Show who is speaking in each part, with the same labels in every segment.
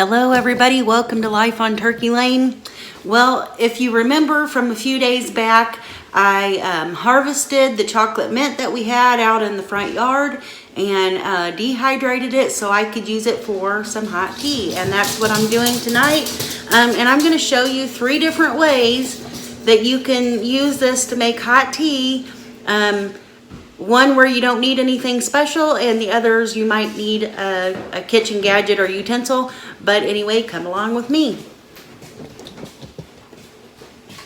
Speaker 1: Hello everybody, welcome to Life on Turkey Lane. Well, if you remember from a few days back, I harvested the chocolate mint that we had out in the front yard and dehydrated it so I could use it for some hot tea. And that's what I'm doing tonight. And I'm going to show you 3 different ways that you can use this to make hot tea. One where you don't need anything special, and the others you might need a kitchen gadget or utensil. But anyway, come along with me.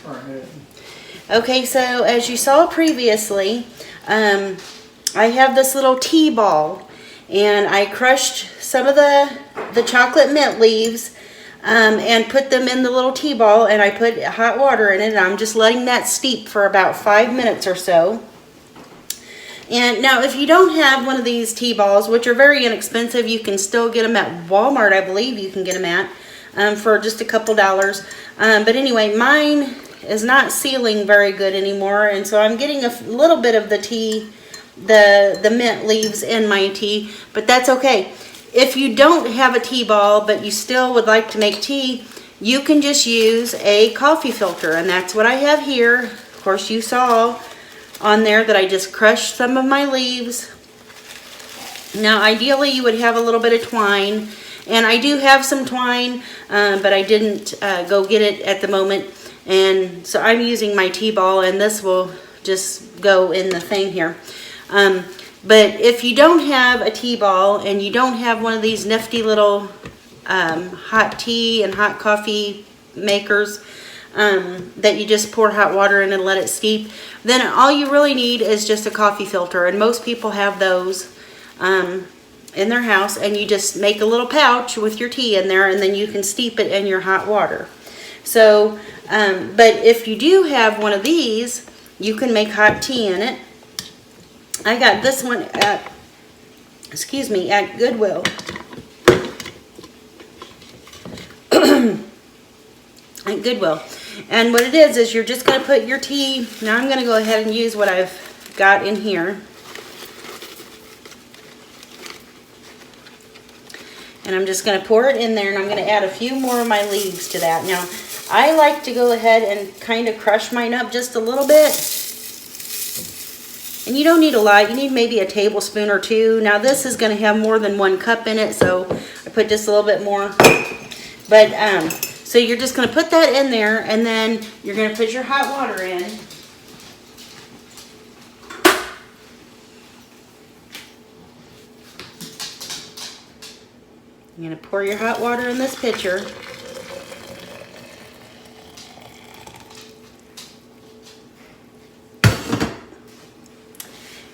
Speaker 2: All right.
Speaker 1: Okay, so as you saw previously, I have this little tea ball, and I crushed some of the chocolate mint leaves and put them in the little tea ball, and I put hot water in it, and I'm just letting that steep for about 5 minutes or so. And now if you don't have one of these tea balls, which are very inexpensive, you can still get them at Walmart, I believe you can get them at, for just a couple dollars. But anyway, mine is not sealing very good anymore, and so I'm getting a little bit of the tea, the mint leaves in my tea, but that's okay. If you don't have a tea ball, but you still would like to make tea, you can just use a coffee filter, and that's what I have here. Of course, you saw on there that I just crushed some of my leaves. Now ideally you would have a little bit of twine, and I do have some twine, but I didn't go get it at the moment, and so I'm using my tea ball, and this will just go in the thing here. But if you don't have a tea ball and you don't have one of these nifty little hot tea and hot coffee makers that you just pour hot water in and let it steep, then all you really need is just a coffee filter, and most people have those in their house, and you just make a little pouch with your tea in there, and then you can steep it in your hot water. So but if you do have one of these, you can make hot tea in it. I got this one at at Goodwill. At Goodwill. And what it is you're just going to put your tea. Now I'm going to go ahead and use what I've got in here. And I'm just going to pour it in there, and I'm going to add a few more of my leaves to that. Now, I like to go ahead and kind of crush mine up just a little bit. And you don't need a lot. You need maybe a tablespoon or 2. Now, this is going to have more than 1 cup in it, so I put just a little bit more. But, so you're just going to put that in there, and then you're going to put your hot water in. You're going to pour your hot water in this pitcher.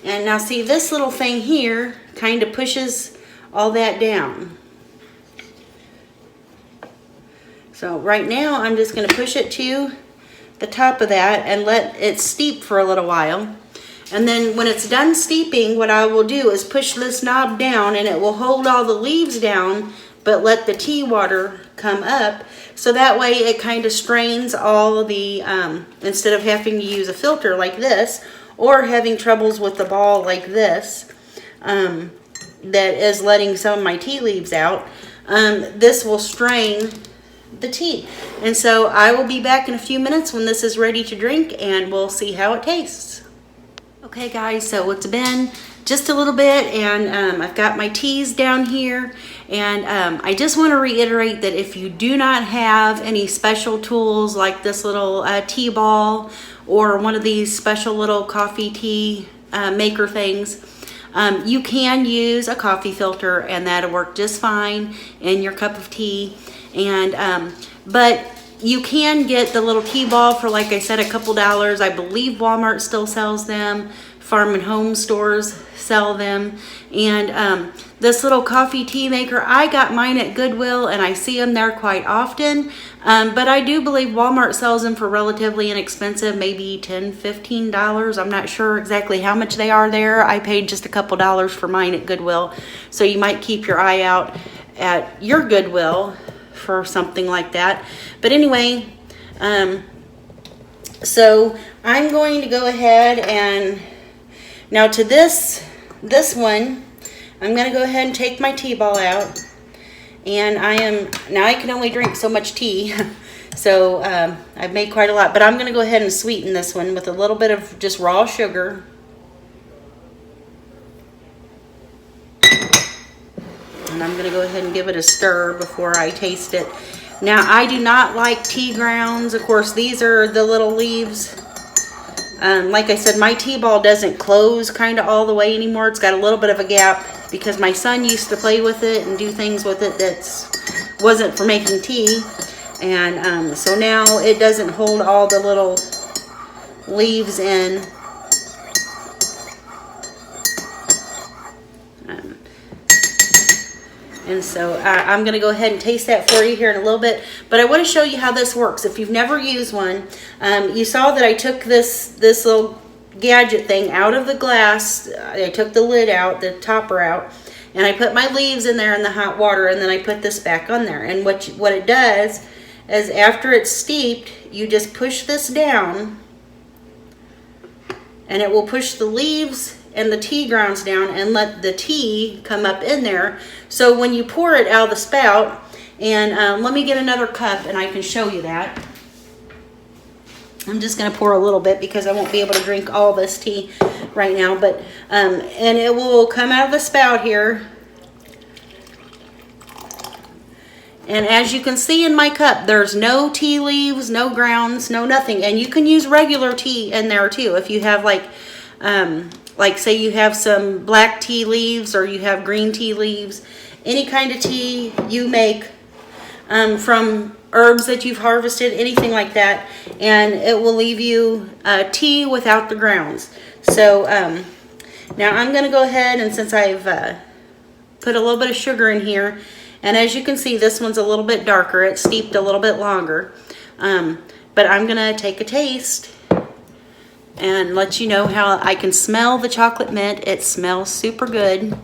Speaker 1: And now see, this little thing here kind of pushes all that down. So right now I'm just going to push it to the top of that and let it steep for a little while. And then when it's done steeping, what I will do is push this knob down, and it will hold all the leaves down but let the tea water come up. So that way it kind of strains all the, instead of having to use a filter like this or having troubles with the ball like this that is letting some of my tea leaves out, this will strain the tea. And so I will be back in a few minutes when this is ready to drink, and we'll see how it tastes. Okay guys, so it's been just a little bit, and I've got my teas down here, and I just want to reiterate that if you do not have any special tools like this little tea ball or one of these special little coffee tea maker things, you can use a coffee filter, and that'll work just fine in your cup of tea. And but you can get the little tea ball for, like I said, a couple dollars. I believe Walmart still sells them. Farm and home stores sell them. And this little coffee tea maker, I got mine at Goodwill, and I see them there quite often. But I do believe Walmart sells them for relatively inexpensive, maybe $10, $15. I'm not sure exactly how much they are there. I paid just a couple dollars for mine at Goodwill. So you might keep your eye out at your Goodwill for something like that. But anyway, so I'm going to go ahead and now to this one, I'm going to go ahead and take my tea ball out, And now I can only drink so much tea. So I've made quite a lot, but I'm going to go ahead and sweeten this one with a little bit of just raw sugar. And I'm going to go ahead and give it a stir before I taste it. Now, I do not like tea grounds. Of course, these are the little leaves. Like I said, my tea ball doesn't close kind of all the way anymore. It's got a little bit of a gap because my son used to play with it and do things with it that wasn't for making tea. And so now it doesn't hold all the little leaves in. And so I'm going to go ahead and taste that for you here in a little bit. But I want to show you how this works. If you've never used one, you saw that I took this little gadget thing out of the glass. I took the lid out, the topper out, and I put my leaves in there in the hot water, and then I put this back on there. And what it does is after it's steeped, you just push this down, and it will push the leaves and the tea grounds down and let the tea come up in there. So when you pour it out of the spout, and let me get another cup and I can show you that. I'm just going to pour a little bit because I won't be able to drink all this tea right now, but and it will come out of the spout here. And as you can see in my cup, there's no tea leaves, no grounds, no nothing. And you can use regular tea in there too. If you have like say you have some black tea leaves or you have green tea leaves, any kind of tea you make from herbs that you've harvested, anything like that, and it will leave you tea without the grounds. So now I'm going to go ahead, and since I've put a little bit of sugar in here, and as you can see, this one's a little bit darker. It's steeped a little bit longer. But I'm going to take a taste and let you know how I can smell the chocolate mint. It smells super good.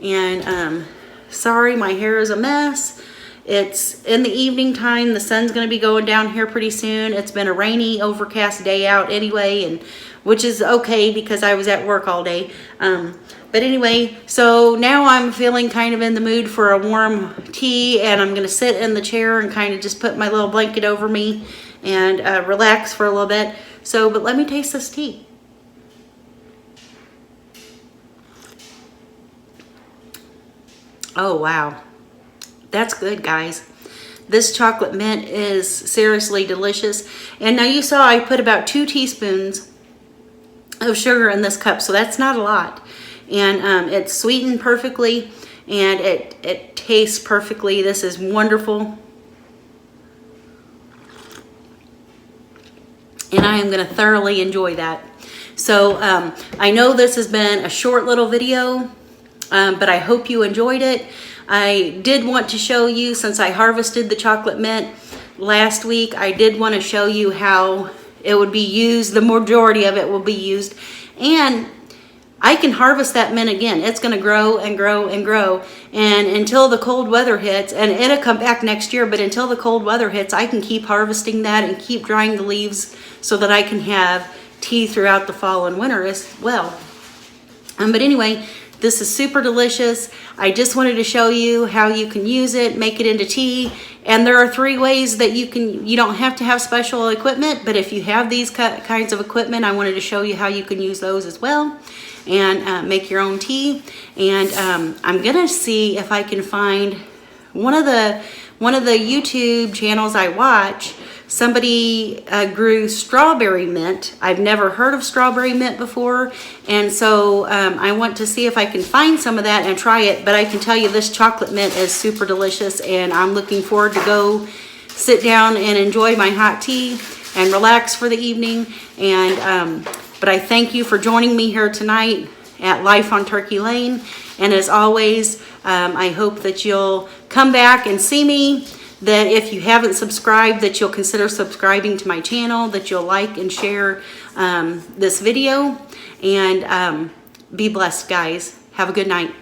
Speaker 1: And sorry, my hair is a mess. It's in the evening time. The sun's going to be going down here pretty soon. It's been a rainy, overcast day out anyway, and which is okay because I was at work all day. But anyway, so now I'm feeling kind of in the mood for a warm tea, and I'm going to sit in the chair and kind of just put my little blanket over me and relax for a little bit. So, but let me taste this tea. Oh, wow. That's good, guys. This chocolate mint is seriously delicious. And now you saw I put about 2 teaspoons of sugar in this cup, so that's not a lot. And it's sweetened perfectly, and it tastes perfectly. This is wonderful. And I am going to thoroughly enjoy that. So I know this has been a short little video, but I hope you enjoyed it. I did want to show you, since I harvested the chocolate mint last week, I did want to show you how it would be used. The majority of it will be used. And I can harvest that mint again. It's going to grow and grow and grow. And until the cold weather hits, and it'll come back next year, but until the cold weather hits, I can keep harvesting that and keep drying the leaves so that I can have tea throughout the fall and winter as well. But anyway, this is super delicious. I just wanted to show you how you can use it, make it into tea. And there are 3 ways that you don't have to have special equipment, but if you have these kinds of equipment, I wanted to show you how you can use those as well and make your own tea. And I'm gonna see if I can find one of the YouTube channels I watch. Somebody grew strawberry mint. I've never heard of strawberry mint before, and so I want to see if I can find some of that and try it. But I can tell you this chocolate mint is super delicious, and I'm looking forward to go sit down and enjoy my hot tea and relax for the evening. And but I thank you for joining me here tonight at Life on Turkey Lane, and as always, I hope that you'll come back and see me, that if you haven't subscribed, that you'll consider subscribing to my channel, that you'll like and share this video, and be blessed, guys. Have a good night.